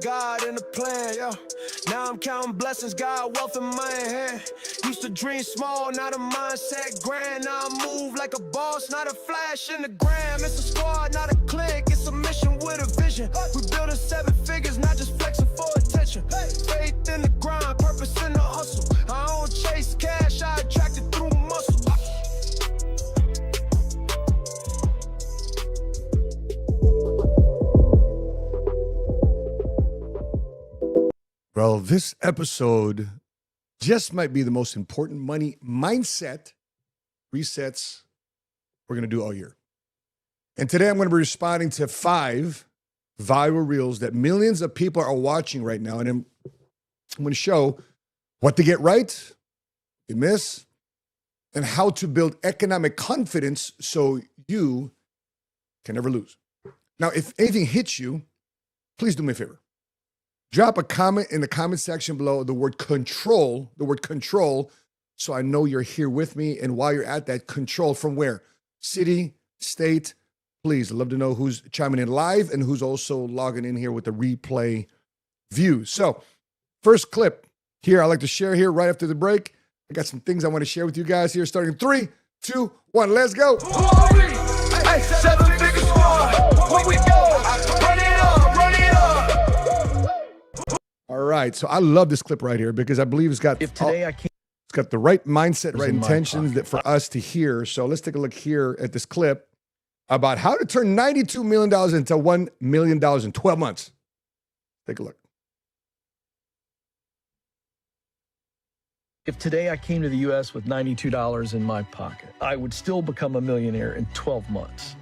God in the plan, yeah. Now I'm counting blessings, God, wealth in my hand. Used to dream small, not a mindset grand. Now I move like a boss, not a flash in the gram. It's a squad, not a clique, it's a mission with a vision. We building 7 figures, not just flexing for attention. Faith in the grind, purpose in the hustle. I don't chase cash, I attract it through muscle. Bro, this episode just might be the most important money mindset resets we're going to do all year. And today I'm going to be responding to 5 viral reels that millions of people are watching right now. And I'm going to show what to get right, what to miss, and how to build economic confidence so you can never lose. Now, if anything hits you, please do me a favor. Drop a comment in the comment section below, the word control, so I know you're here with me. And while you're at that, control from where? City, state, please. I'd love to know who's chiming in live and who's also logging in here with the replay view. So first clip here, I like to share here right after the break. I got some things I want to share with you guys here, starting in 3, 2, 1, let's go. Who are we? Hey, 7 figure squad. Where we go? Run it up, run it up. All right, so I love this clip right here because I believe it's got it's got the right mindset, right intentions that for us to hear. So let's take a look here at this clip about how to turn $92 million into $1 million in 12 months. Take a look. If today I came to the U.S. with $92 in my pocket, I would still become a millionaire in 12 months.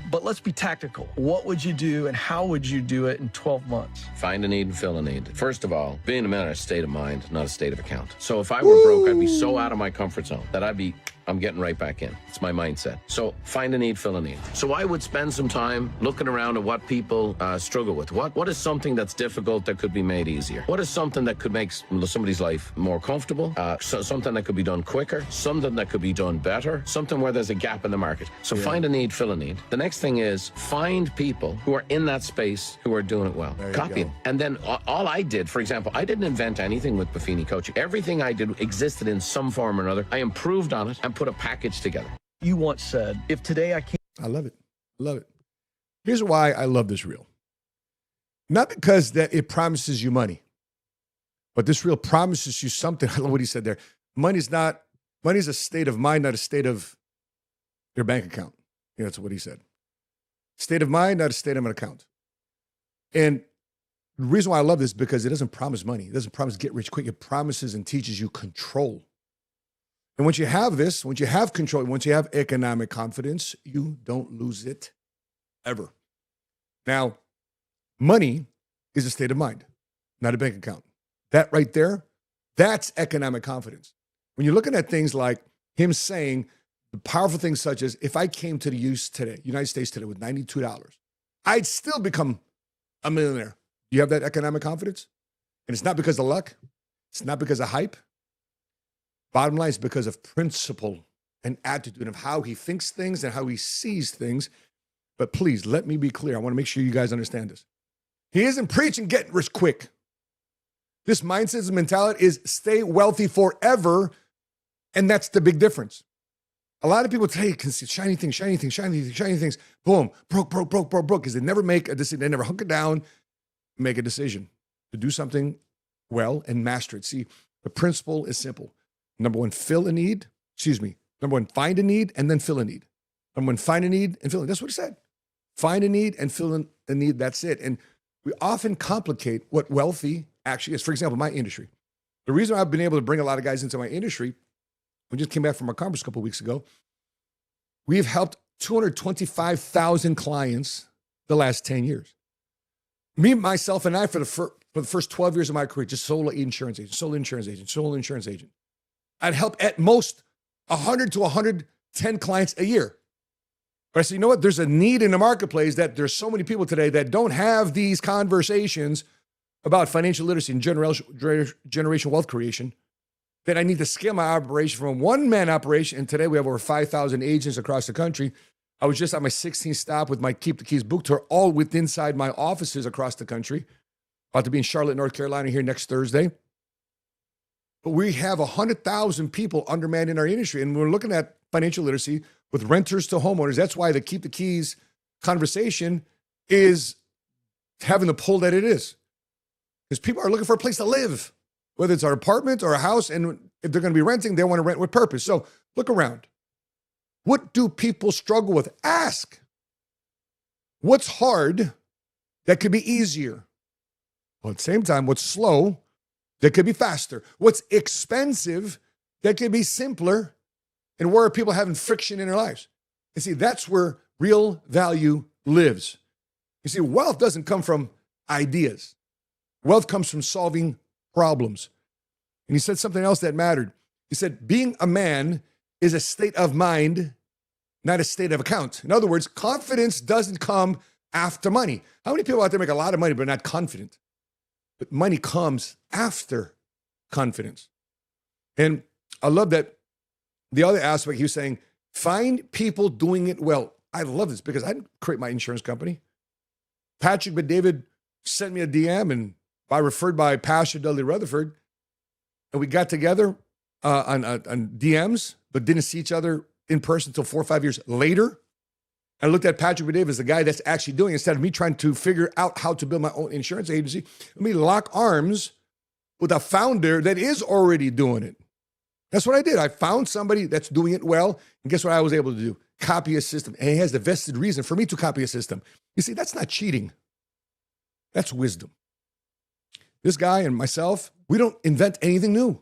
But let's be tactical. What would you do and how would you do it in 12 months? Find a need and fill a need. First of all, being a millionaire is a state of mind, not a state of account. So if I were broke, I'd be so out of my comfort zone that I'm getting right back in. It's my mindset. So find a need, fill a need. So I would spend some time looking around at what people struggle with. What is something that's difficult that could be made easier? What is something that could make somebody's life more comfortable? Something that could be done quicker, something that could be done better, something where there's a gap in the market. So find a need, fill a need. The next thing is find people who are in that space who are doing it well. Copy them. And then all I did, for example, I didn't invent anything with Buffini coaching. Everything I did existed in some form or another. I improved on it and put a package together. You once said, if today I came... I love it. Love it. Here's why I love this reel. Not because that it promises you money, but this reel promises you something. I love what he said there. Money's a state of mind, not a state of your bank account. Yeah, that's what he said. State of mind, not a state of an account. And the reason why I love this is because it doesn't promise money. It doesn't promise get rich quick. It promises and teaches you control. And once you have this, once you have control, once you have economic confidence, you don't lose it ever. Now, money is a state of mind, not a bank account. That right there, that's economic confidence. When you're looking at things like him saying the powerful things such as, if I came to the United States today with $92, I'd still become a millionaire. Do you have that economic confidence? And it's not because of luck. It's not because of hype. Bottom line is because of principle and attitude of how he thinks things and how he sees things. But please, let me be clear. I want to make sure you guys understand this. He isn't preaching get rich quick. This mindset, this mentality is stay wealthy forever. And that's the big difference. A lot of people tell you, can see shiny things. Boom, broke, because they never make a decision. They never hunker down, make a decision to do something well and master it. See, the principle is simple. Number one, find a need, and then fill a need. Number one, find a need and fill a need. That's what he said. Find a need and fill a need. That's it. And we often complicate what wealthy actually is. For example, my industry. The reason I've been able to bring a lot of guys into my industry, we just came back from our conference a couple of weeks ago. We've helped 225,000 clients the last 10 years. Me, myself, and I, for the first 12 years of my career, just sole insurance agent. I'd help at most 100 to 110 clients a year. But I said, you know what? There's a need in the marketplace that there's so many people today that don't have these conversations about financial literacy and generational wealth creation, that I need to scale my operation from a one-man operation. And today we have over 5,000 agents across the country. I was just at my 16th stop with my Keep the Keys book tour, all within inside my offices across the country. About to be in Charlotte, North Carolina here next Thursday. But we have 100,000 people undermanned in our industry. And we're looking at financial literacy with renters to homeowners. That's why the keep the keys conversation is having the pull that it is. Because people are looking for a place to live, whether it's an apartment or a house. And if they're going to be renting, they want to rent with purpose. So look around. What do people struggle with? Ask. What's hard that could be easier? Well, at the same time, what's slow that could be faster? What's expensive that could be simpler? And where are people having friction in their lives? And see, that's where real value lives. You see, wealth doesn't come from ideas. Wealth comes from solving problems. And he said something else that mattered. He said, being a man is a state of mind, not a state of account. In other words, confidence doesn't come after money. How many people out there make a lot of money but not confident? But money comes after confidence. And I love that the other aspect, he was saying, find people doing it well. I love this because I didn't create my insurance company. Patrick but David sent me a DM and I referred by Pastor Dudley Rutherford. And we got together on DMs, but didn't see each other in person until 4 or 5 years later. I looked at Patrick but David as the guy that's actually doing it. Instead of me trying to figure out how to build my own insurance agency, let me lock arms with a founder that is already doing it. That's what I did. I found somebody that's doing it well. And guess what I was able to do? Copy a system. And he has the vested reason for me to copy a system. You see, that's not cheating. That's wisdom. This guy and myself, we don't invent anything new.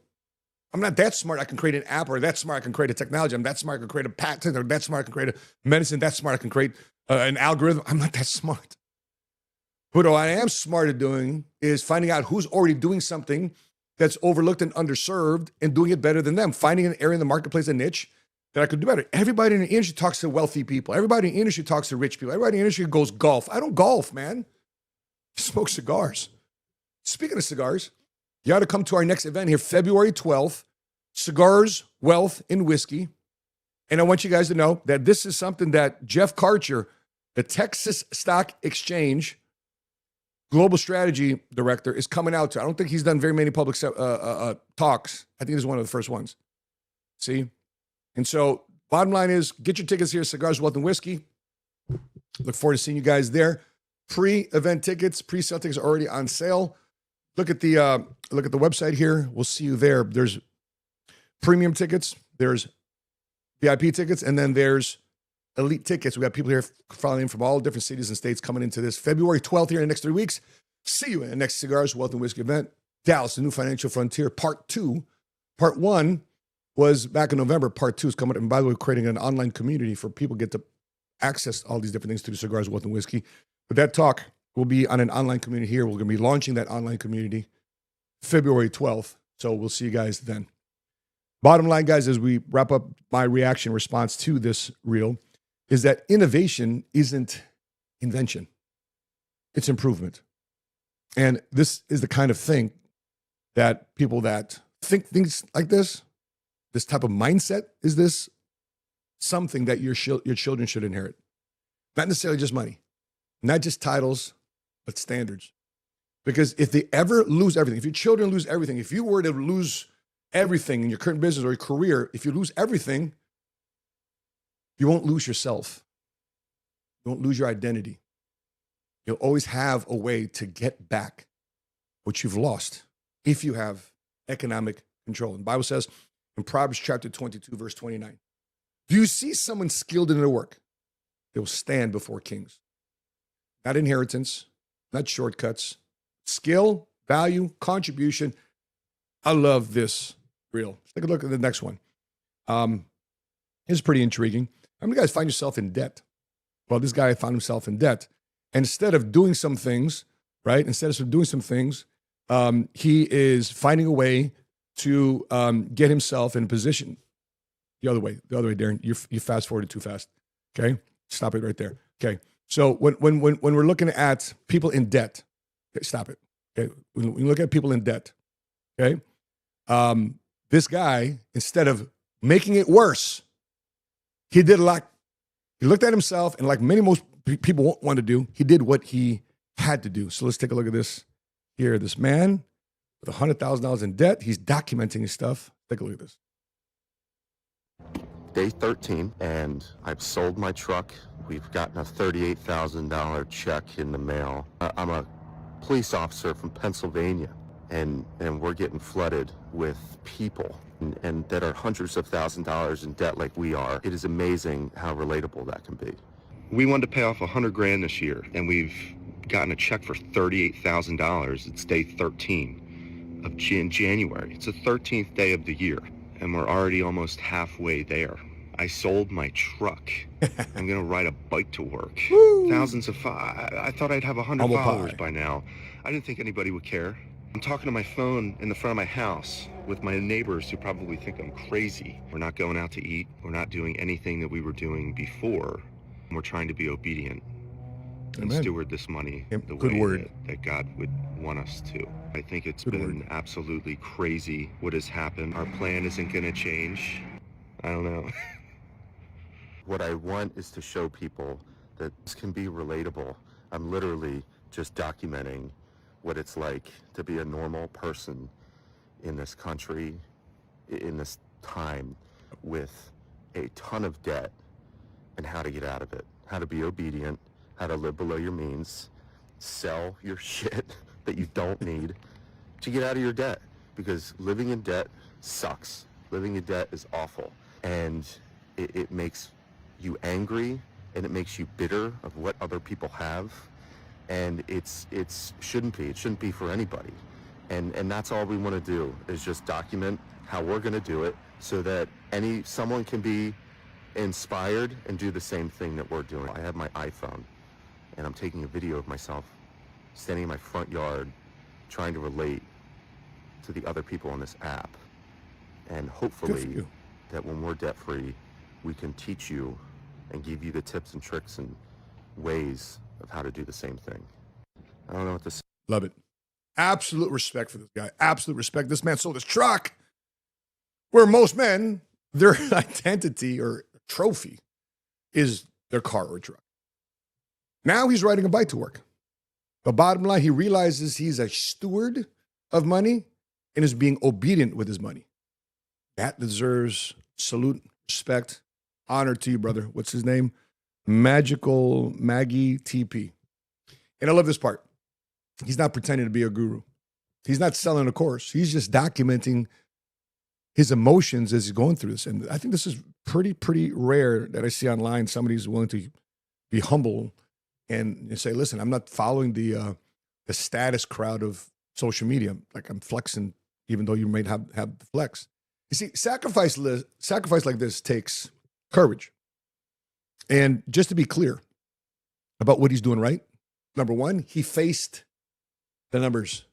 I'm not that smart I can create an app, or that smart I can create a technology. I'm that smart I can create a patent, or that smart I can create a medicine, that smart I can create an algorithm. I'm not that smart. But what I am smart at doing is finding out who's already doing something that's overlooked and underserved and doing it better than them, finding an area in the marketplace, a niche that I could do better. Everybody in the industry talks to wealthy people. Everybody in the industry talks to rich people. Everybody in the industry goes golf. I don't golf, man. I smoke cigars. Speaking of cigars, you ought to come to our next event here, February 12th, Cigars, Wealth, and Whiskey. And I want you guys to know that this is something that Jeff Karcher, the Texas Stock Exchange Global Strategy Director, is coming out to. I don't think he's done very many public talks. I think this is one of the first ones. See? And so bottom line is, get your tickets here, Cigars, Wealth, and Whiskey. Look forward to seeing you guys there. Pre-event tickets, pre-sale tickets are already on sale. Look at the website here. We'll see you there. There's premium tickets, there's VIP tickets, and then there's elite tickets. We got people here filing in from all different cities and states coming into this February 12th here in the next 3 weeks. See you in the next Cigars, Wealth, and Whiskey event. Dallas, the New Financial Frontier, Part 2. Part 1 was back in November. Part 2 is coming up. And by the way, we're creating an online community for people to get to access all these different things through Cigars, Wealth, and Whiskey. But that talk will be on an online community here. We're going to be launching that online community February 12th. So we'll see you guys then. Bottom line, guys, as we wrap up my reaction response to this reel, is that innovation isn't invention. It's improvement. And this is the kind of thing that people that think things like this type of mindset, is this something that your children should inherit? Not necessarily just money, not just titles, but standards. Because if they ever lose everything, if your children lose everything, if you were to lose everything in your current business or your career, if you lose everything, you won't lose yourself. You won't lose your identity. You'll always have a way to get back what you've lost if you have economic control. And the Bible says in Proverbs chapter 22, verse 29, do you see someone skilled in their work? They will stand before kings. Not inheritance, not shortcuts. Skill, value, contribution. I love this reel. Let's take a look at the next one. It's pretty intriguing. How many guys find yourself in debt? Well, this guy found himself in debt. And instead of doing some things, right? He is finding a way to get himself in a position. The other way, Darren. You fast forwarded too fast. Okay, stop it right there. Okay, so when we're looking at people in debt, okay, stop it. Okay, when you look at people in debt, okay, this guy, instead of making it worse, he did a lot. He looked at himself, and like most people won't want to do, he did what he had to do. So let's take a look at this Here, this man with $100,000 in debt, he's documenting his stuff. Take a look at this. Day 13, and I've sold my truck. We've gotten a $38,000 check in the mail. I'm a police officer from Pennsylvania, and we're getting flooded with people and that are hundreds of thousands of dollars in debt like we are. It is amazing how relatable that can be. We wanted to pay off $100,000 this year, and we've gotten a check for $38,000. It's day 13 of January. It's the 13th day of the year, and we're already almost halfway there. I sold my truck. I'm gonna ride a bike to work. I thought I'd have 100 followers by now. I didn't think anybody would care. I'm talking to my phone in the front of my house with my neighbors who probably think I'm crazy. We're not going out to eat. We're not doing anything that we were doing before. We're trying to be obedient and steward this money the way that God would want us to. I think it's been absolutely crazy what has happened. Our plan isn't going to change. I don't know. What I want is to show people that this can be relatable. I'm literally just documenting what it's like to be a normal person in this country, in this time, with a ton of debt, and how to get out of it, how to be obedient, how to live below your means, sell your shit that you don't need to get out of your debt, because living in debt sucks. Living in debt is awful, and it makes you angry, and it makes you bitter of what other people have, and it shouldn't be for anybody, and that's all we want to do, is just document how we're going to do it, so that someone can be inspired and do the same thing that we're doing. I have my iPhone, and I'm taking a video of myself standing in my front yard trying to relate to the other people on this app, and hopefully that when we're debt free, we can teach you and give you the tips and tricks and ways of how to do the same thing. I don't know what to say. Love it. Absolute respect for this guy. Absolute respect. This man sold his truck, where most men, their identity or trophy is their car or truck. Now he's riding a bike to work. The bottom line, he realizes he's a steward of money and is being obedient with his money. That deserves salute, respect, honor to you, brother. What's his name? Magical Maggie TP. And I love this part. He's not pretending to be a guru. He's not selling a course. He's just documenting his emotions as he's going through this. And I think this is pretty rare that I see online. Somebody's willing to be humble and say, listen, I'm not following the status crowd of social media. Like, I'm flexing, even though you might have the flex. You see, sacrifice like this takes courage. And just to be clear about what he's doing right, number one, he faced the numbers.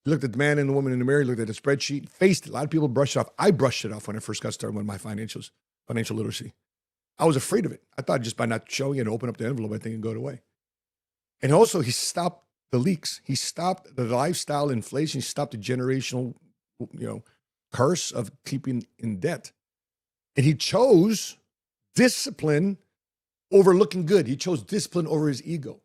He looked at the man and the woman in the mirror, looked at the spreadsheet, faced it. A lot of people brush it off. I brushed it off when I first got started with my financial literacy. I was afraid of it. I thought just by not showing it, open up the envelope, I think it'd go away. And also, he stopped the leaks. He stopped the lifestyle inflation. He stopped the generational, curse of keeping in debt. And he chose discipline over looking good. He chose discipline over his ego.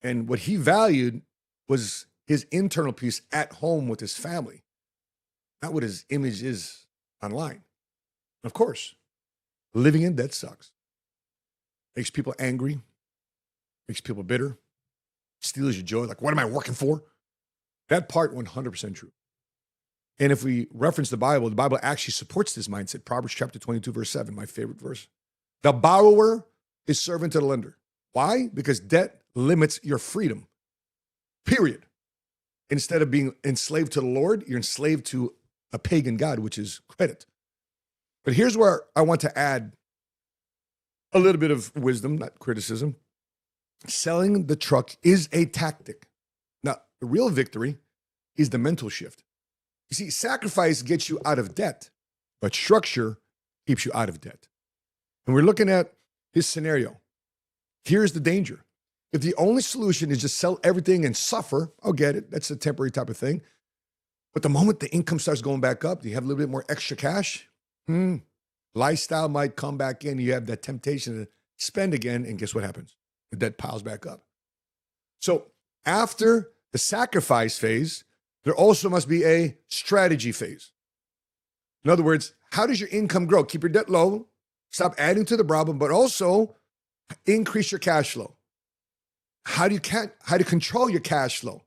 And what he valued was his internal peace at home with his family, not what his image is online. Of course, living in debt sucks. Makes people angry, makes people bitter, steals your joy. Like, what am I working for? That part, 100% true. And if we reference the Bible actually supports this mindset. Proverbs chapter 22, verse 7, my favorite verse. The borrower is servant to the lender. Why? Because debt limits your freedom, period. Instead of being enslaved to the Lord, you're enslaved to a pagan god, which is credit. But here's where I want to add a little bit of wisdom, not criticism. Selling the truck is a tactic. Now, the real victory is the mental shift. You see, sacrifice gets you out of debt, but structure keeps you out of debt. And we're looking at his scenario. Here's the danger. If the only solution is just sell everything and suffer, I'll get it. That's a temporary type of thing. But the moment the income starts going back up, you have a little bit more extra cash, lifestyle might come back in. You have that temptation to spend again, and guess what happens? The debt piles back up. So after the sacrifice phase, there also must be a strategy phase. In other words, how does your income grow? Keep your debt low, stop adding to the problem, but also increase your cash flow. How do you control your cash flow?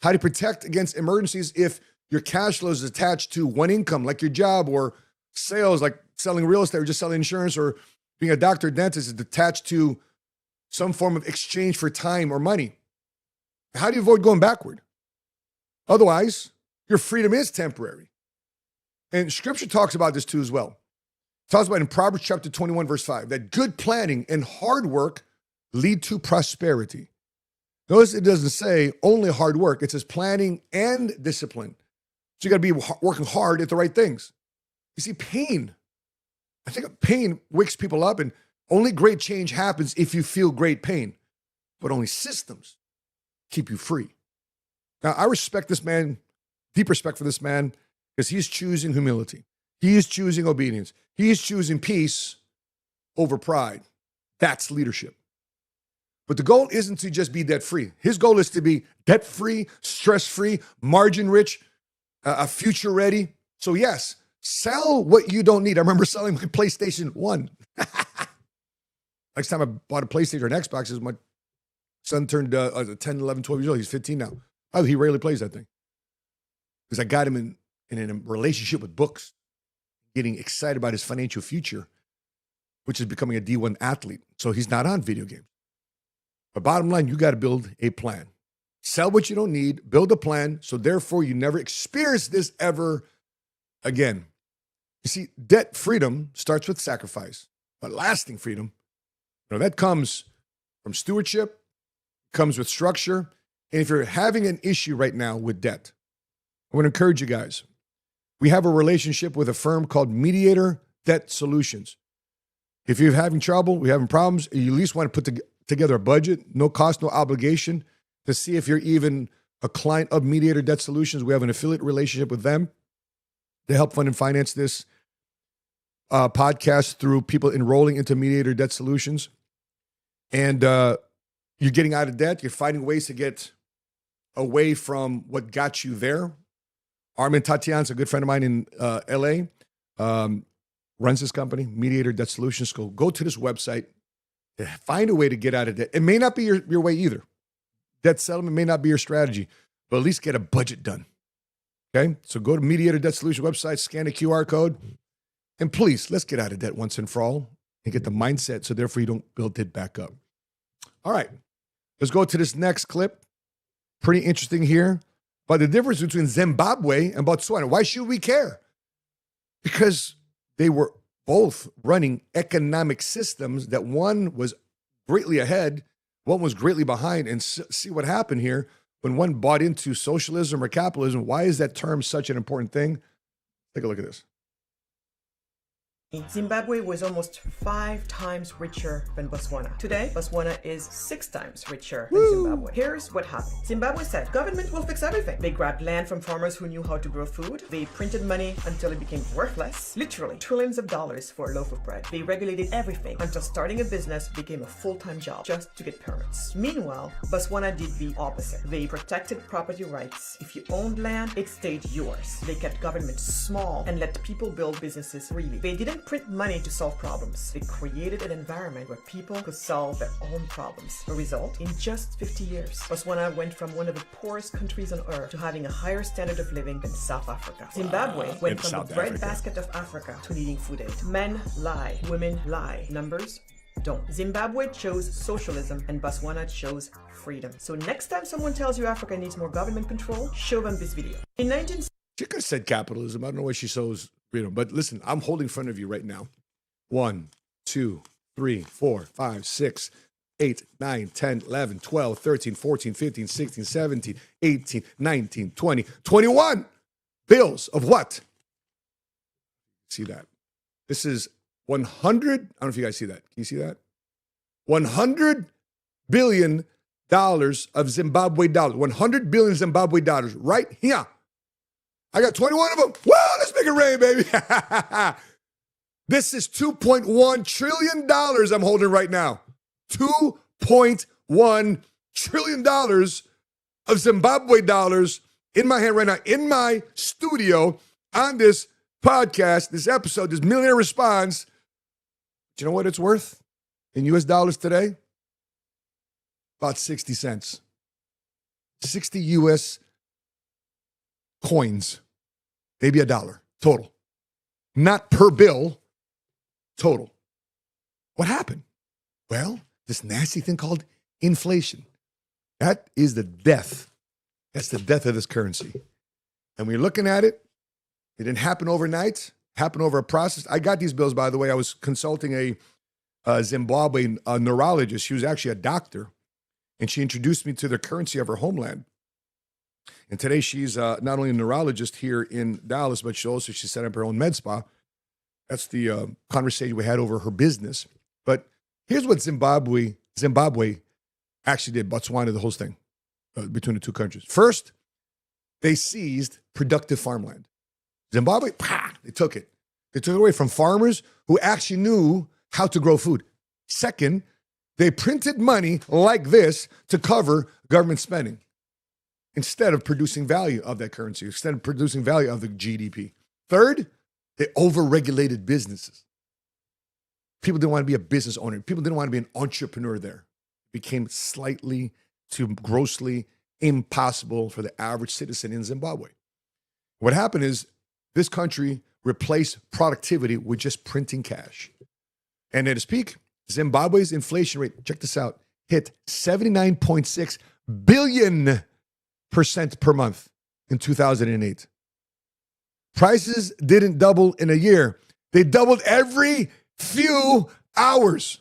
How to protect against emergencies if your cash flow is attached to one income, like your job or sales, like selling real estate or just selling insurance, or being a doctor or dentist is attached to some form of exchange for time or money. How do you avoid going backward? Otherwise, your freedom is temporary. And scripture talks about this too as well. It talks about in Proverbs chapter 21, verse 5, that good planning and hard work lead to prosperity. Notice it doesn't say only hard work. It says planning and discipline. So you got to be working hard at the right things. You see, pain. I think pain wakes people up, and only great change happens if you feel great pain. But only systems keep you free. Now, I respect this man, deep respect for this man, because he's choosing humility. He is choosing obedience. He is choosing peace over pride. That's leadership. But the goal isn't to just be debt-free. His goal is to be debt-free, stress-free, margin-rich, future-ready. So yes, sell what you don't need. I remember selling my PlayStation 1. Next time I bought a PlayStation or an Xbox, my son turned 10, 11, 12 years old. He's 15 now. Oh, he rarely plays that thing. Because I got him in a relationship with books, getting excited about his financial future, which is becoming a D1 athlete. So he's not on video games. But bottom line, you got to build a plan. Sell what you don't need, build a plan, so therefore you never experience this ever again. You see, debt freedom starts with sacrifice, but lasting freedom, that comes from stewardship, comes with structure. And if you're having an issue right now with debt, I want to encourage you guys. We have a relationship with a firm called Mediator Debt Solutions. If you're having trouble, we're having problems, you at least want to put together a budget, no cost, no obligation, to see if you're even a client of Mediator Debt Solutions. We have an affiliate relationship with them. They help fund and finance this podcast through people enrolling into Mediator Debt Solutions. And you're getting out of debt. You're finding ways to get away from what got you there. Armin Tatian's a good friend of mine in LA, runs this company, Mediator Debt Solutions. Go to this website, find a way to get out of debt. It may not be your way either. Debt settlement may not be your strategy, but at least get a budget done. Okay? So go to Mediator Debt Solutions website, scan the QR code, and please, let's get out of debt once and for all and get the mindset so therefore you don't build it back up. All right. Let's go to this next clip. Pretty interesting here. But the difference between Zimbabwe and Botswana, why should we care? Because they were both running economic systems that one was greatly ahead, one was greatly behind. And see what happened here when one bought into socialism or capitalism. Why is that term such an important thing? Take a look at this. Zimbabwe was almost 5 times richer than Botswana. Today, Botswana is 6 times richer than Zimbabwe. Here's what happened. Zimbabwe said, government will fix everything. They grabbed land from farmers who knew how to grow food. They printed money until it became worthless. Literally, trillions of dollars for a loaf of bread. They regulated everything until starting a business became a full-time job just to get permits. Meanwhile, Botswana did the opposite. They protected property rights. If you owned land, it stayed yours. They kept government small and let people build businesses freely. They didn't print money to solve problems. They created an environment where people could solve their own problems. The result? In just 50 years, Botswana went from one of the poorest countries on earth to having a higher standard of living than South Africa. Zimbabwe went from the breadbasket of Africa to needing food aid. Men lie, women lie, numbers don't. Zimbabwe chose socialism and Botswana chose freedom. So next time someone tells you Africa needs more government control, show them this video. In 19... She could have said capitalism. I don't know why she shows freedom. But listen, I'm holding in front of you right now. 1, 2, 3, 4, 5, 6, 8, 9, 10, 11, 12, 13, 14, 15, 16, 17, 18, 19, 20, 21 bills of what? See that? This is 100. I don't know if you guys see that. Can you see that? $100 billion of Zimbabwe dollars. 100 billion Zimbabwe dollars right here. I got 21 of them. Well, let's make it rain, baby. This is $2.1 trillion I'm holding right now. $2.1 trillion of Zimbabwe dollars in my hand right now, in my studio, on this podcast, this episode, this Millionaire Response. Do you know what it's worth in US dollars today? About 60 cents. 60 US coins, maybe $1 total. Not per bill, total. What happened? Well, this nasty thing called inflation. That is the death. That's the death of this currency. And we're looking at it. It didn't happen overnight. Happened over a process. I got these bills, by the way. I was consulting a Zimbabwean neurologist. She was actually a doctor. And she introduced me to the currency of her homeland. And today she's not only a neurologist here in Dallas, but she set up her own med spa. That's the conversation we had over her business. But here's what Zimbabwe actually did, Botswana, the whole thing between the two countries. First, they seized productive farmland. Zimbabwe, they took it. They took it away from farmers who actually knew how to grow food. Second, they printed money like this to cover government spending instead of producing value of that currency, instead of producing value of the GDP. Third, they overregulated businesses. People didn't want to be a business owner. People didn't want to be an entrepreneur there. It became slightly to grossly impossible for the average citizen in Zimbabwe. What happened is this country replaced productivity with just printing cash. And at its peak, Zimbabwe's inflation rate, check this out, hit 79.6 billion % per month in 2008. Prices didn't double in a year. They doubled every few hours.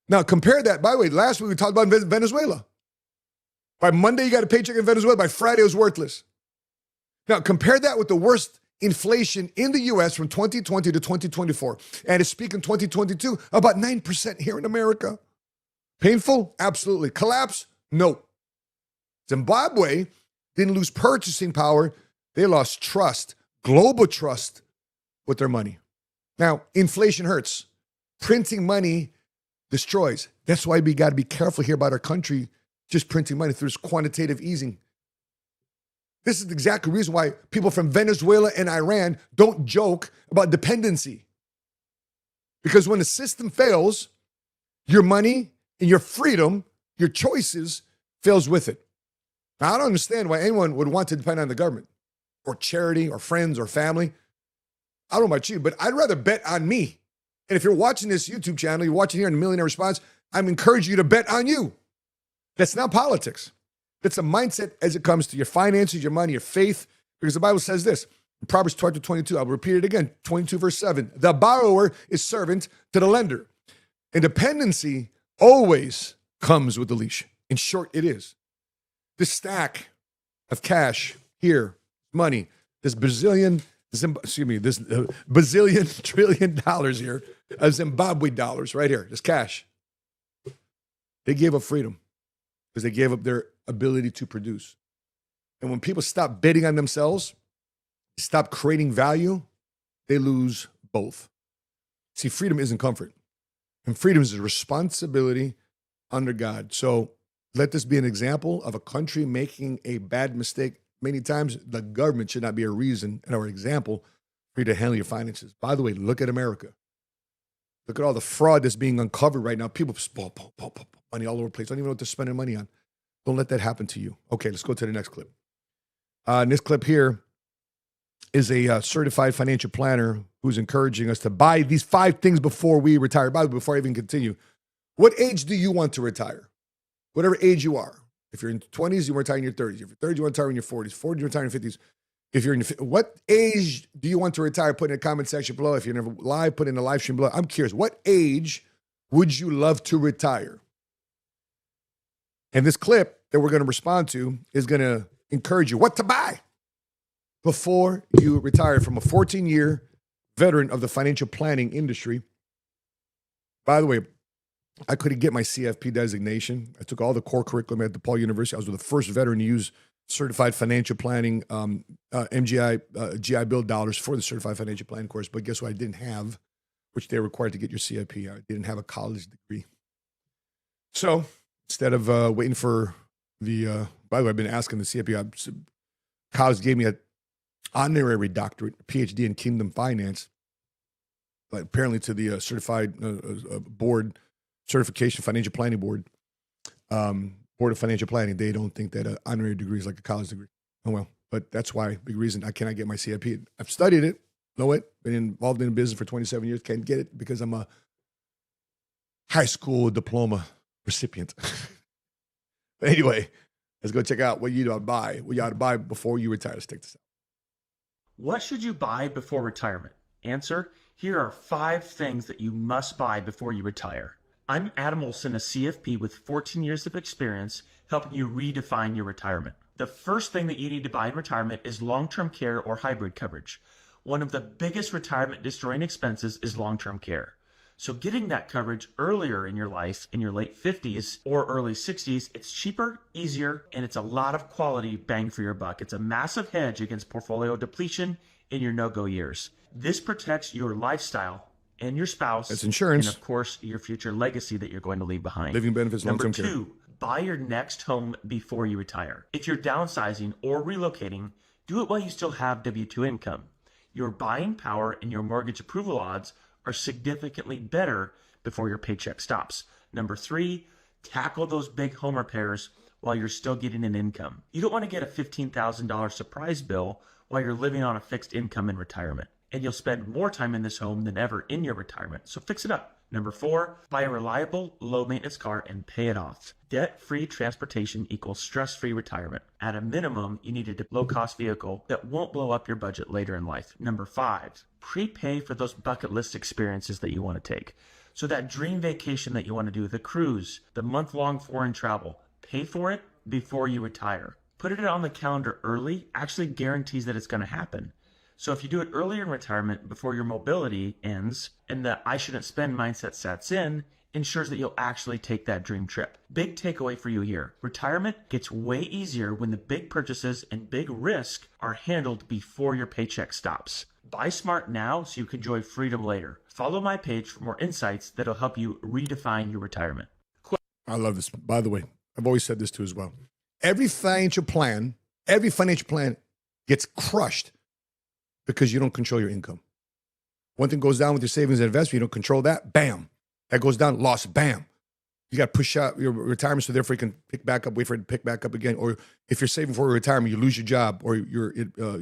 Now, compare that. By the way, last week we talked about Venezuela. By Monday, you got a paycheck in Venezuela. By Friday, it was worthless. Now, compare that with the worst inflation in the U.S. from 2020 to 2024. And it's peak in 2022, about 9% here in America. Painful? Absolutely. Collapse? No. Zimbabwe didn't lose purchasing power. They lost trust, global trust with their money. Now, inflation hurts. Printing money destroys. That's why we got to be careful here about our country just printing money through this quantitative easing. This is the exact reason why people from Venezuela and Iran don't joke about dependency. Because when the system fails, your money and your freedom, your choices, fails with it. Now, I don't understand why anyone would want to depend on the government or charity or friends or family. I don't know about you, but I'd rather bet on me. And if you're watching this YouTube channel, you're watching here in the Millionaire Response, I'm encouraging you to bet on you. That's not politics. That's a mindset as it comes to your finances, your money, your faith. Because the Bible says this, in Proverbs 12-22, I'll repeat it again, 22 verse 7. The borrower is servant to the lender. And dependency always comes with the leash. In short, it is. This stack of cash here, money, this bazillion trillion dollars here, of Zimbabwe dollars right here, this cash. They gave up freedom because they gave up their ability to produce. And when people stop betting on themselves, stop creating value, they lose both. See, freedom isn't comfort. And freedom is a responsibility under God. So let this be an example of a country making a bad mistake. Many times, the government should not be a reason and or an example for you to handle your finances. By the way, look at America. Look at all the fraud that's being uncovered right now. People money all over the place. Don't even know what they're spending money on. Don't let that happen to you. Okay, let's go to the next clip. This clip here is a certified financial planner who's encouraging us to buy these 5 things before we retire. By the way, before I even continue, what age do you want to retire? Whatever age you are. If you're in your 20s, you want to retire in your 30s. If you're 30, you want to retire in your 40s. 40, you retire in your 50s. If you're in your, what age do you want to retire? Put in the comment section below. If you're never live, put in the live stream below. I'm curious, what age would you love to retire? And this clip that we're going to respond to is going to encourage you what to buy before you retire, from a 14-year veteran of the financial planning industry. By the way, I couldn't get my CFP designation. I took all the core curriculum at DePaul University. I was the first veteran to use certified financial planning, GI Bill dollars for the certified financial planning course. But guess what I didn't have, which they're required to get your CFP. I didn't have a college degree. So instead of waiting for By the way, I've been asking the CFP. College gave me an honorary doctorate, PhD in Kingdom Finance, but apparently to the certified board, certification financial planning board, board of financial planning, they don't think that an honorary degree is like a college degree. Oh well, but that's why big reason I cannot get my CFP. I've studied it, know it, been involved in business for 27 years, can't get it because I'm a high school diploma recipient. But anyway, let's go check out what you ought to buy. What you ought to buy before you retire. Let's take this out. What should you buy before retirement? Answer: here are 5 things that you must buy before you retire. I'm Adam Olson, a CFP with 14 years of experience helping you redefine your retirement. The first thing that you need to buy in retirement is long-term care or hybrid coverage. One of the biggest retirement destroying expenses is long-term care. So getting that coverage earlier in your life, in your late 50s or early 60s, it's cheaper, easier, and it's a lot of quality bang for your buck. It's a massive hedge against portfolio depletion in your no-go years. This protects your lifestyle and your spouse. That's insurance. And of course, your future legacy that you're going to leave behind. Living benefits, long-term care. Number 2, buy your next home before you retire. If you're downsizing or relocating, do it while you still have W-2 income. Your buying power and your mortgage approval odds are significantly better before your paycheck stops. Number 3, tackle those big home repairs while you're still getting an income. You don't want to get a $15,000 surprise bill while you're living on a fixed income in retirement. And you'll spend more time in this home than ever in your retirement. So fix it up. Number 4, buy a reliable, low-maintenance car and pay it off. Debt-free transportation equals stress-free retirement. At a minimum, you need a low-cost vehicle that won't blow up your budget later in life. Number 5, prepay for those bucket list experiences that you want to take. So that dream vacation that you want to do, the cruise, the month-long foreign travel, pay for it before you retire. Put it on the calendar early actually guarantees that it's going to happen. So if you do it earlier in retirement before your mobility ends and the I shouldn't spend mindset sets in, ensures that you'll actually take that dream trip. Big takeaway for you here. Retirement gets way easier when the big purchases and big risk are handled before your paycheck stops. Buy smart now so you can enjoy freedom later. Follow my page for more insights that'll help you redefine your retirement. I love this. By the way, I've always said this too as well. Every financial plan gets crushed because you don't control your income. One thing goes down with your savings and investment, you don't control that, bam. That goes down, loss, bam. You got to push out your retirement so therefore you can pick back up, wait for it to pick back up again. Or if you're saving for retirement, you lose your job, or you're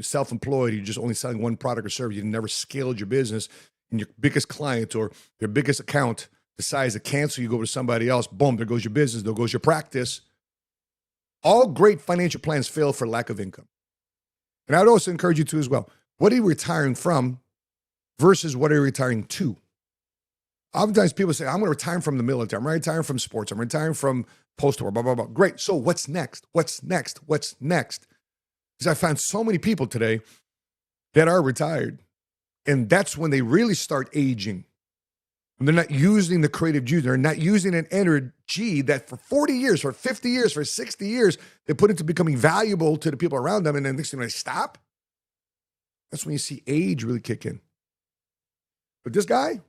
self-employed, you're just only selling one product or service, you never scaled your business, and your biggest client or your biggest account decides to cancel, you go to somebody else, boom, there goes your business, there goes your practice. All great financial plans fail for lack of income. And I would also encourage you to as well. What are you retiring from versus what are you retiring to? Oftentimes people say, I'm going to retire from the military. I'm retiring from sports. I'm retiring from post-war, blah, blah, blah. Great. So what's next? What's next? What's next? Because I found so many people today that are retired. And that's when they really start aging. And they're not using the creative juice. They're not using an energy that for 40 years, for 50 years, for 60 years, they put into becoming valuable to the people around them. And then next thing they stop. That's when you see age really kick in. But this guy,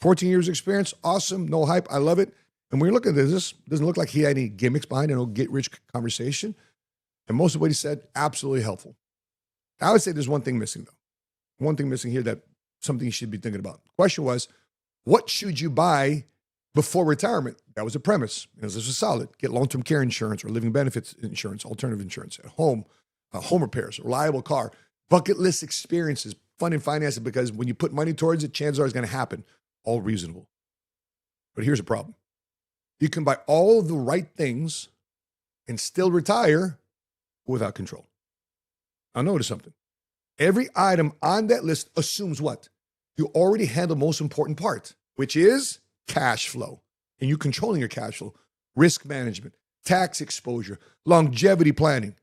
14 years experience, awesome, no hype, I love it. And when you're looking at this doesn't look like he had any gimmicks behind it, no get-rich conversation. And most of what he said, absolutely helpful. I would say there's one thing missing, though. One thing missing here that something you should be thinking about. The question was, what should you buy before retirement? That was the premise. And this was solid. Get long-term care insurance or living benefits insurance, alternative insurance at home, home repairs, reliable car, bucket list experiences, fun and finances, because when you put money towards it, chances are it's going to happen. All reasonable. But here's the problem. You can buy all the right things and still retire without control. Now notice something. Every item on that list assumes what? You already handle the most important part, which is cash flow. And you controlling your cash flow, risk management, tax exposure, longevity planning.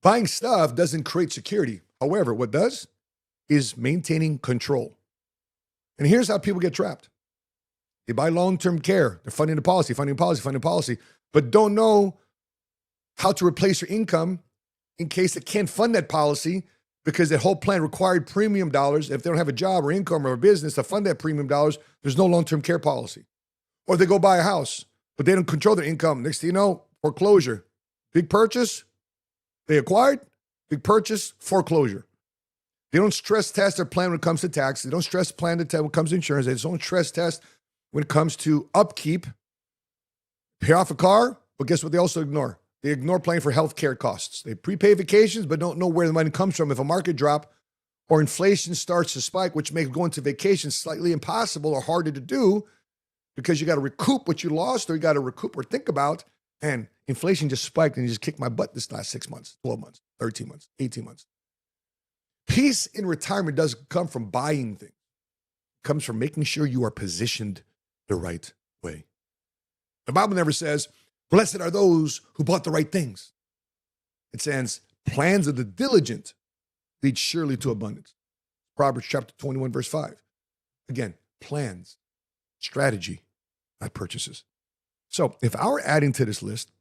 Buying stuff doesn't create security. However, what does is maintaining control. And here's how people get trapped. They buy long-term care. They're funding the policy, but don't know how to replace your income in case they can't fund that policy because that whole plan required premium dollars. If they don't have a job or income or a business to fund that premium dollars, there's no long-term care policy. Or they go buy a house, but they don't control their income. Next thing you know, foreclosure. Big purchase, they acquired. Big purchase, foreclosure. They don't stress test their plan when it comes to tax. They don't stress plan when it comes to insurance. They don't stress test when it comes to upkeep. Pay off a car, but guess what they also ignore? They ignore planning for healthcare costs. They prepay vacations, but don't know where the money comes from if a market drop or inflation starts to spike, which makes going to vacation slightly impossible or harder to do because you got to recoup what you lost or you got to recoup or think about. And inflation just spiked and you just kicked my butt this last 6 months, 12 months, 13 months, 18 months. Peace in retirement doesn't come from buying things. It comes from making sure you are positioned the right way. The Bible never says, blessed are those who bought the right things. It says, plans of the diligent lead surely to abundance. Proverbs chapter 21, verse 5. Again, plans, strategy, not purchases. So if I were adding to this list,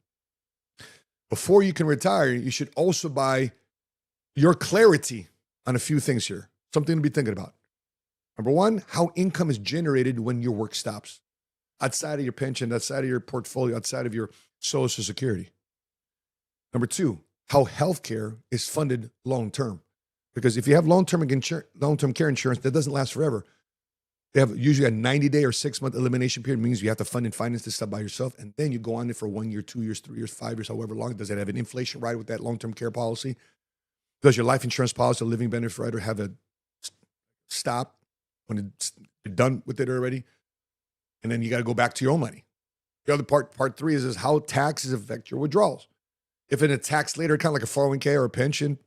before you can retire, you should also buy your clarity on a few things here. Something to be thinking about. Number one, how income is generated when your work stops. Outside of your pension, outside of your portfolio, outside of your Social Security. Number two, how healthcare is funded long-term. Because if you have long-term care insurance, that doesn't last forever. They have usually a 90-day or 6-month elimination period. It means you have to fund and finance this stuff by yourself. And then you go on it for 1 year, 2 years, 3 years, 5 years, however long. Does it have an inflation rider with that long-term care policy? Does your life insurance policy, a living benefit rider, have a stop when you're done with it already? And then you got to go back to your own money. The other part three is how taxes affect your withdrawals. If in a tax later, kind of like a 401k or a pension,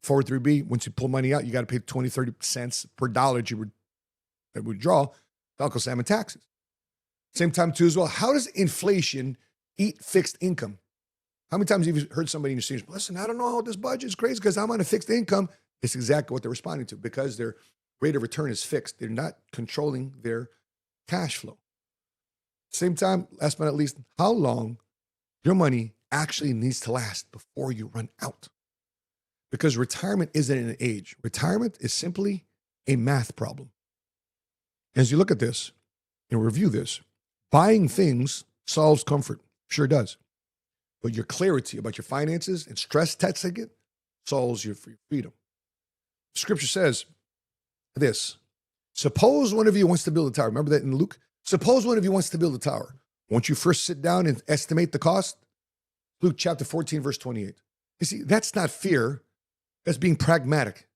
403B, once you pull money out, you got to pay 20, 30 cents per dollar that you would withdraw to Uncle Sam in taxes. Same time too as well, how does inflation eat fixed income? How many times have you heard somebody in your seniors, listen, I don't know how this budget is crazy because I'm on a fixed income. It's exactly what they're responding to because their rate of return is fixed. They're not controlling their cash flow. Same time, last but not least, how long your money actually needs to last before you run out. Because retirement isn't an age. Retirement is simply a math problem. As you look at this and review this, buying things solves comfort. Sure does. But your clarity about your finances and stress testing it solves your freedom. Scripture says this, suppose one of you wants to build a tower. Remember that in Luke? Suppose one of you wants to build a tower. Won't you first sit down and estimate the cost? Luke chapter 14, verse 28. You see, that's not fear. That's being pragmatic.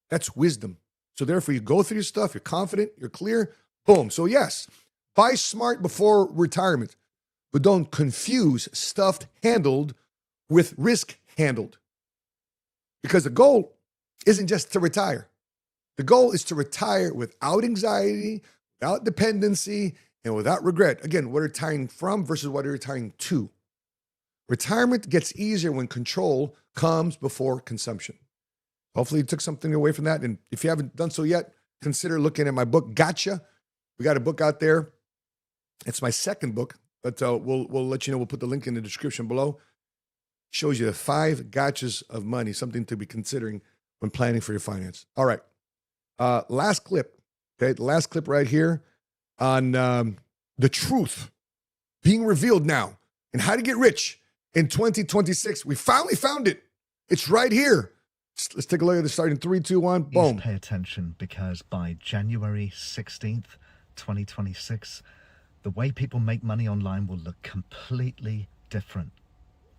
That's wisdom. So therefore, you go through your stuff, you're confident, you're clear, boom. So yes, buy smart before retirement, but don't confuse stuff handled with risk handled. Because the goal isn't just to retire. The goal is to retire without anxiety, without dependency, and without regret. Again, what are you retiring from versus what are you retiring to? Retirement gets easier when control comes before consumption. Hopefully you took something away from that. And if you haven't done so yet, consider looking at my book, Gotcha. We got a book out there. It's my second book, but we'll let you know. We'll put the link in the description below. Shows you the 5 gotchas of money, something to be considering when planning for your finance. All right. Last clip. Okay. The last clip right here on the truth being revealed now and how to get rich in 2026. We finally found it. It's right here. Let's take a look at this starting 3, 2, 1, boom. Please pay attention because by January 16th, 2026, the way people make money online will look completely different.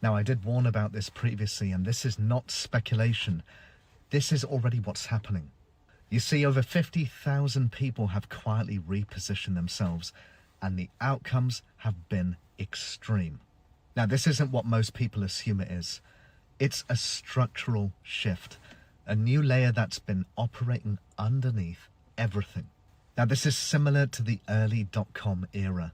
Now, I did warn about this previously, and this is not speculation. This is already what's happening. You see, over 50,000 people have quietly repositioned themselves, and the outcomes have been extreme. Now, this isn't what most people assume it is. It's a structural shift, a new layer that's been operating underneath everything. Now, this is similar to the early .com era,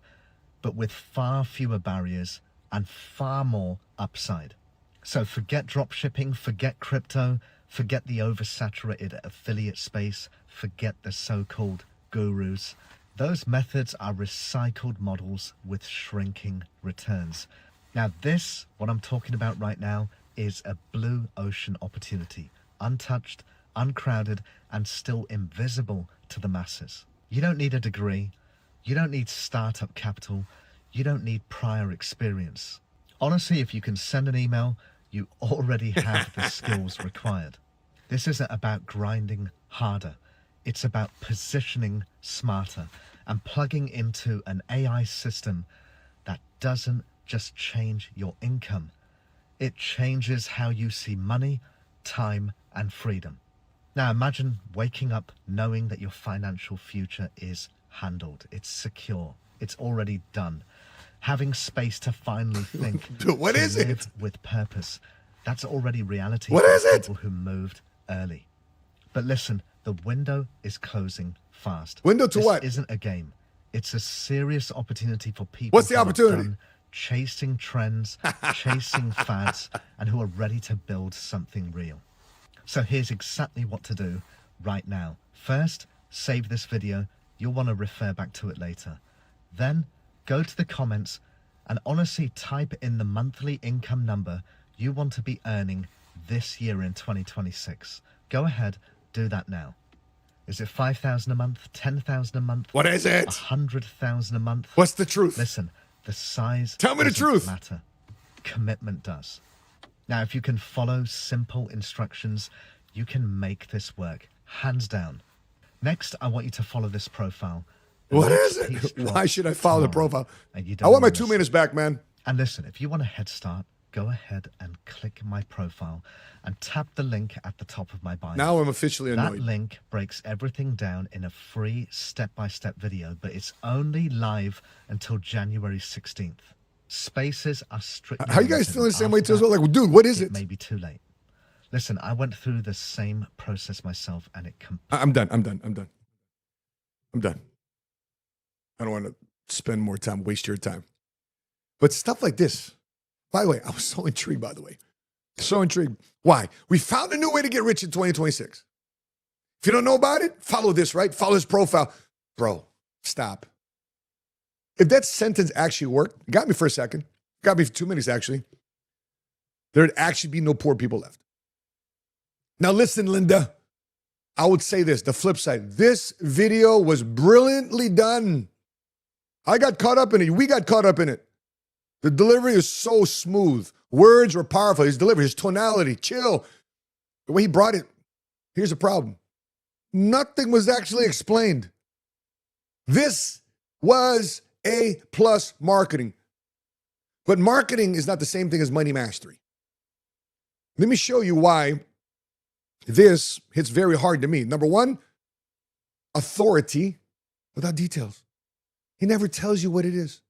but with far fewer barriers and far more upside. So forget dropshipping, forget crypto, forget the oversaturated affiliate space, forget the so-called gurus. Those methods are recycled models with shrinking returns. Now this, what I'm talking about right now, is a blue ocean opportunity, untouched, uncrowded, and still invisible to the masses. You don't need a degree, you don't need startup capital, you don't need prior experience. Honestly, if you can send an email, you already have the skills required. This isn't about grinding harder. It's about positioning smarter and plugging into an AI system that doesn't just change your income. It changes how you see money, time, and freedom. Now imagine waking up knowing that your financial future is handled. It's secure. It's already done. Having space to finally think. Dude, what to is live it? with purpose. That's already reality What for is it? people who moved early. But listen, the window is closing fast. Window to this what? Isn't a game. It's a serious opportunity for people What's the who are opportunity? done chasing trends, chasing fads, and who are ready to build something real. So here's exactly what to do right now. First, save this video. You'll want to refer back to it later. Then go to the comments and honestly type in the monthly income number you want to be earning this year in 2026. Go ahead, do that now. Is it 5,000 a month, 10,000 a month? What is it? 100,000 a month? What's the truth? Listen, the size Tell me the doesn't truth. matter. Commitment does. Now, if you can follow simple instructions, you can make this work, hands down. Next, I want you to follow this profile. The What next is piece it? Why drops should I follow the tomorrow, profile? and you I don't want my wanna 2 miss minutes it. back, man. And listen, if you want a head start, go ahead and click my profile and tap the link at the top of my bio. Now I'm officially That annoyed. link breaks everything down in a free step-by-step video, but it's only live until January 16th. Spaces are strictly How you guys limited, feeling the and same way after too as well? that, Like, dude, what is it it? may be too late. Listen, I went through the same process myself, and it I'm done. I'm done. I don't want to spend more time, waste your time. But stuff like this, by the way, I was so intrigued, by the way. So intrigued. Why? We found a new way to get rich in 2026. If you don't know about it, follow this, right? Follow his profile. Bro, stop. If that sentence actually worked, it got me for a second. Got me for 2 minutes, actually. There'd actually be no poor people left. Now listen, Linda. I would say this, the flip side. This video was brilliantly done. I got caught up in it. We got caught up in it. The delivery is so smooth. Words were powerful. His delivery, his tonality, chill. The way he brought it. Here's the problem. Nothing was actually explained. This was A+ marketing. But marketing is not the same thing as money mastery. Let me show you why this hits very hard to me. Number one, authority without details. He never tells you what it is.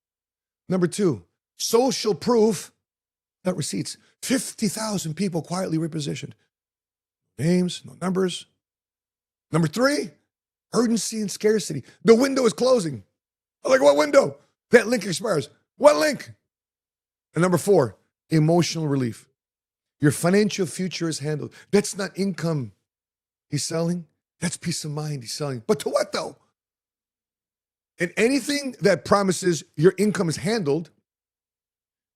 Number two, social proof without receipts. 50,000 people quietly repositioned. Names, no numbers. Number three, urgency and scarcity. The window is closing. I'm like, what window? That link expires. What link? And number four, emotional relief. Your financial future is handled. That's not income he's selling. That's peace of mind he's selling. But to what though? And anything that promises your income is handled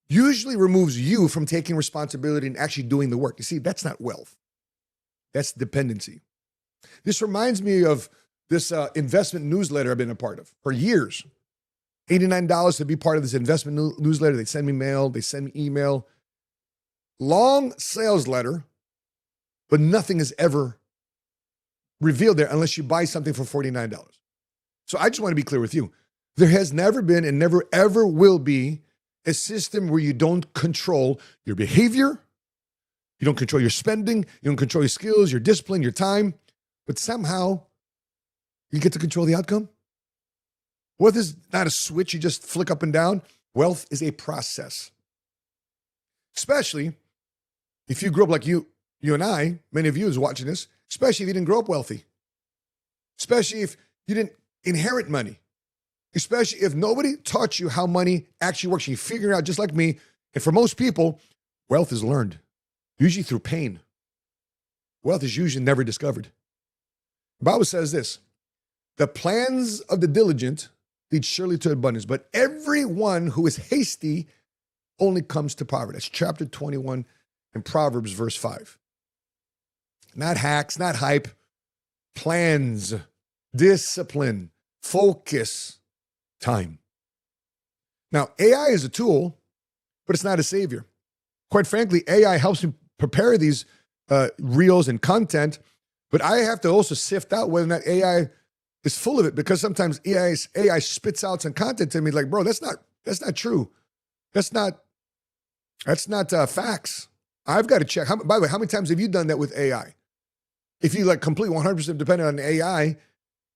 usually removes you from taking responsibility and actually doing the work. You see, that's not wealth. That's dependency. This reminds me of this investment newsletter I've been a part of for years. $89 to be part of this investment newsletter. They send me mail. They send me email. Long sales letter, but nothing is ever revealed there unless you buy something for $49. So I just want to be clear with you. There has never been and never ever will be a system where you don't control your behavior, you don't control your spending, you don't control your skills, your discipline, your time, but somehow you get to control the outcome. Wealth is not a switch you just flick up and down. Wealth is a process. Especially if you grew up like you and I, many of you who's watching this, especially if you didn't grow up wealthy, especially if you didn't inherit money, especially if nobody taught you how money actually works. You figure it out just like me. And for most people, wealth is learned, usually through pain. Wealth is usually never discovered. The Bible says this, the plans of the diligent lead surely to abundance, but everyone who is hasty only comes to poverty. That's chapter 21 in Proverbs, verse 5. Not hacks, not hype, plans, discipline, focus, time. Now, AI is a tool, but it's not a savior. Quite frankly, AI helps me prepare these reels and content, but I have to also sift out whether or not AI is full of it, because sometimes AI spits out some content to me like, bro, that's not true. That's not facts. I've got to check. By the way, how many times have you done that with AI? If you like completely 100% dependent on AI,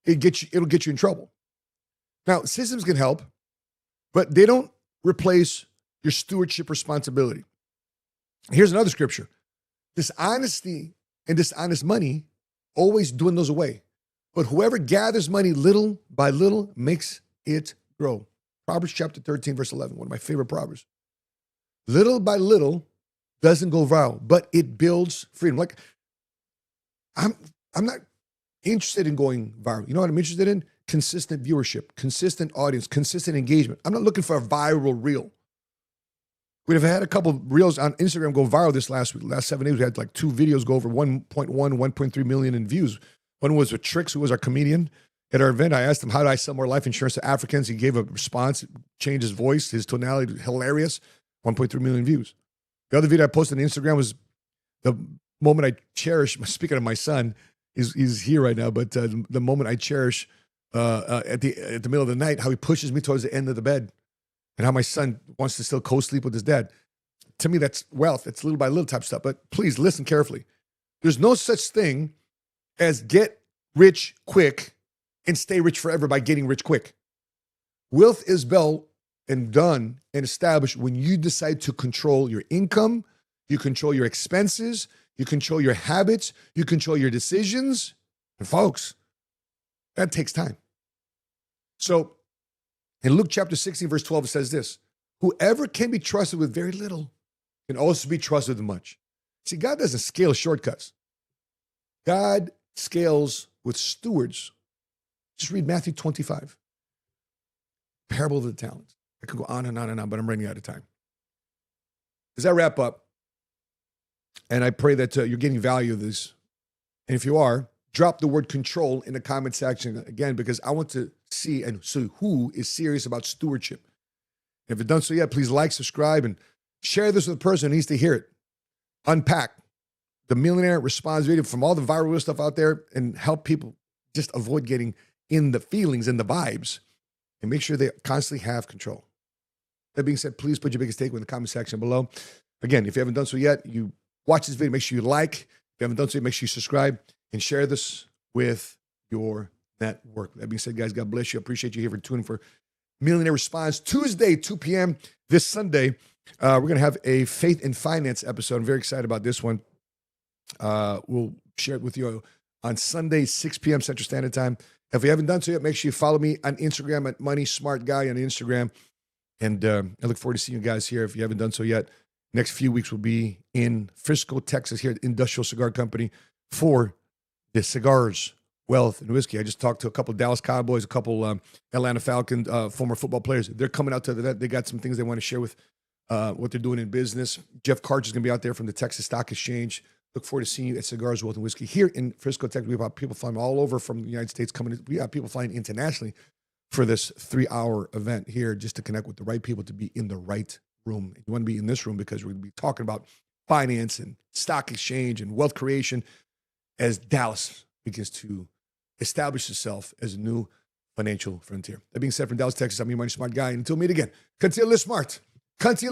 it'll get you in trouble. Now, systems can help, but they don't replace your stewardship responsibility. Here's another scripture. Dishonesty and dishonest money always dwindles away, but whoever gathers money little by little makes it grow. Proverbs chapter 13, verse 11, one of my favorite proverbs. Little by little doesn't go viral, but it builds freedom. Like, I'm not interested in going viral. You know what I'm interested in? Consistent viewership, consistent audience, consistent engagement. I'm not looking for a viral reel. We've had a couple of reels on Instagram go viral this last week. Last 7 days, we had like 2 videos go over 1.1, 1.3 million in views. One was with Trix, who was our comedian at our event. I asked him, how do I sell more life insurance to Africans? He gave a response, changed his voice, his tonality, hilarious, 1.3 million views. The other video I posted on Instagram was the moment I cherish. Speaking of my son, he's here right now, but the moment I cherish at the middle of the night, how he pushes me towards the end of the bed, and how my son wants to still co-sleep with his dad. To me, that's wealth. It's little by little type stuff. But please listen carefully. There's no such thing as get rich quick and stay rich forever by getting rich quick. Wealth is built and done and established when you decide to control your income, you control your expenses, you control your habits, you control your decisions. And folks, that takes time. So in Luke chapter 16, verse 12, it says this: whoever can be trusted with very little can also be trusted with much. See, God doesn't scale shortcuts. God scales with stewards. Just read Matthew 25. Parable of the talents. I could go on and on and on, but I'm running out of time. As I wrap up, and I pray that you're getting value of this, and if you are, drop the word control in the comment section again, because I want to see and see who is serious about stewardship. If you've done so yet, please like, subscribe, and share this with a person who needs to hear it. Unpack the Millionaire response video from all the viral stuff out there and help people just avoid getting in the feelings and the vibes, and make sure they constantly have control. That being said, please put your biggest takeaway in the comment section below. Again, if you haven't done so yet, you watch this video, make sure you like. If you haven't done so yet, make sure you subscribe and share this with your network. That being said, guys, God bless you. I appreciate you here for tuning for Millionaire Response Tuesday, 2 p.m. this Sunday. We're going to have a faith and finance episode. I'm very excited about this one. We'll share it with you on Sunday, 6 p.m. Central Standard Time. If you haven't done so yet, make sure you follow me on Instagram at Money Smart Guy on Instagram. And I look forward to seeing you guys here. If you haven't done so yet, next few weeks will be in Frisco, Texas, here at the Industrial Cigar Company for the Cigars, Wealth, and Whiskey. I just talked to a couple of Dallas Cowboys, a couple Atlanta Falcons, former football players. They're coming out to the event. They got some things they want to share with what they're doing in business. Jeff Karch is going to be out there from the Texas Stock Exchange. Look forward to seeing you at Cigars, Wealth, and Whiskey here in Frisco, Texas. We have people flying all over from the United States coming. We have people flying internationally for this 3-hour event here just to connect with the right people to be in the right room. You want to be in this room because we're going to be talking about finance and stock exchange and wealth creation as Dallas begins to establish itself as a new financial frontier. That being said, from Dallas, Texas, I'm your Money Smart Guy. And until we meet again, continue to live smart. Continue to love.